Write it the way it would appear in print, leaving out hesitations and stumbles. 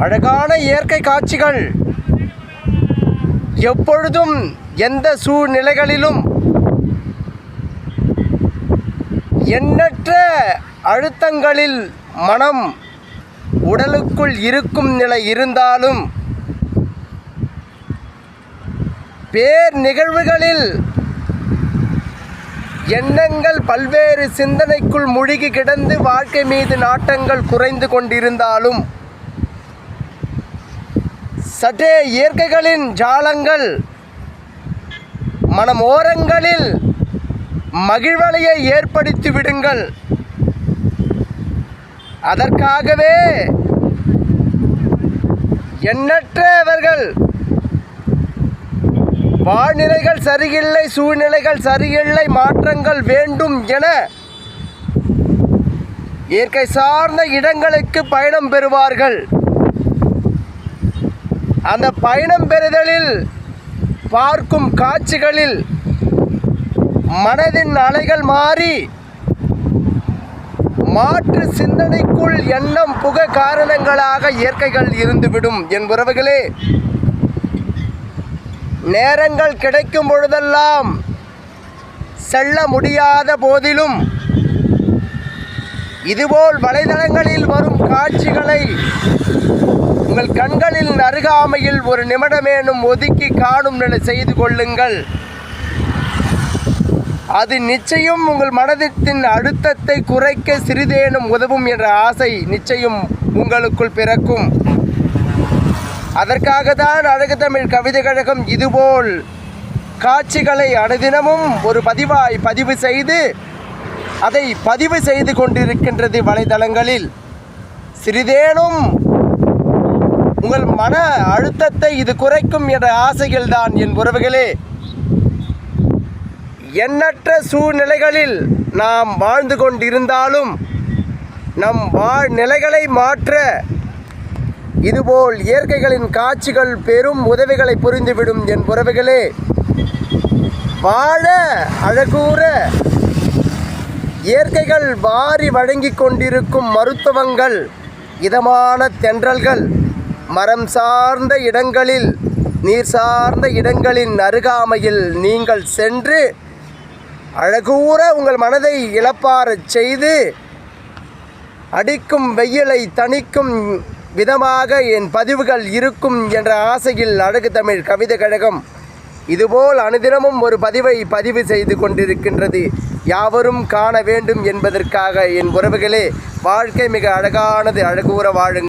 அழகான இயற்கை காட்சிகள் எப்பொழுதும் எந்த சூழ்நிலைகளிலும் எண்ணற்ற அழுத்தங்களில் மனம் உடலுக்குள் இருக்கும் நிலை இருந்தாலும் பேர் நிகழ்வுகளில் எண்ணங்கள் பல்வேறு சிந்தனைக்குள் மூழ்கி கிடந்து வாழ்க்கை மீது நாட்டங்கள் குறைந்து கொண்டிருந்தாலும் சற்றே இயற்கைகளின் ஜாலங்கள் மனமோரங்களில் மகிழ்வலையை ஏற்படுத்தி விடுங்கள். அதற்காகவே எண்ணற்றவர்கள் வாழ்நிலைகள் சரியில்லை, சூழ்நிலைகள் சரியில்லை, மாற்றங்கள் வேண்டும் என இயற்கை சார்ந்த இடங்களுக்கு பயணம் பெறுவார்கள். அந்த பயணம் பெறுதலில் பார்க்கும் காட்சிகளில் மனதின் அலைகள் மாறி மாற்று சிந்தனைக்குள் எண்ணம் புக காரணங்களாக இயற்கைகள் இருந்துவிடும். என் உறவுகளே, நேரங்கள் கிடைக்கும் பொழுதெல்லாம் செல்ல முடியாத போதிலும் இதுபோல் வலைதளங்களில் வரும் காட்சிகளை உங்கள் கண்களில் அருகாமையில் ஒரு நிமிடமேனும் ஒதுக்கி காணும் நிலை செய்து கொள்ளுங்கள். அது நிச்சயம் உங்கள் மனதின் அழுத்தத்தை குறைக்க சிறிதேனும் உதவும் என்ற ஆசை நிச்சயம் உங்களுக்குள் பிறக்கும். அதற்காக தான் அழகு தமிழ் கவிதை கழகம் இதுபோல் காட்சிகளை அனுதினமும் ஒரு பதிவாய் பதிவு செய்து அதை பதிவு செய்து கொண்டிருக்கின்றது வலைதளங்களில். சிறிதேனும் உங்கள் மன அழுத்தத்தை இது குறைக்கும் என்ற ஆசையில்தான் என் உறவுகளே, எண்ணற்ற சூழ்நிலைகளில் நாம் வாழ்ந்து கொண்டிருந்தாலும் நம் வாழ்நிலைகளை மாற்ற இதுபோல் இயற்கைகளின் காட்சிகள் பெரும் உதவிகளை புரிந்துவிடும். என் உறவுகளே, வாழ அழகூற இயற்கைகள் வாரி வழங்கி கொண்டிருக்கும் மருத்துவங்கள், இதமான தென்றல்கள், மரம் சார்ந்த இடங்களில், நீர் சார்ந்த இடங்களின் அருகாமையில் நீங்கள் சென்று அழகூற உங்கள் மனதை இளப்பாறச் செய்து அடிக்கும் வெயிலை தணிக்கும் விதமாக என் பதிவுகள் இருக்கும் என்ற ஆசையில் அழகு தமிழ் கவிதை கழகம் இதுபோல் அனுதினமும் ஒரு பதிவை பதிவு செய்து கொண்டிருக்கின்றது. யாவரும் காண வேண்டும் என்பதற்காக என் உறவுகளே, வாழ்க்கை மிக அழகானது, அழகூற வாழுங்கள்.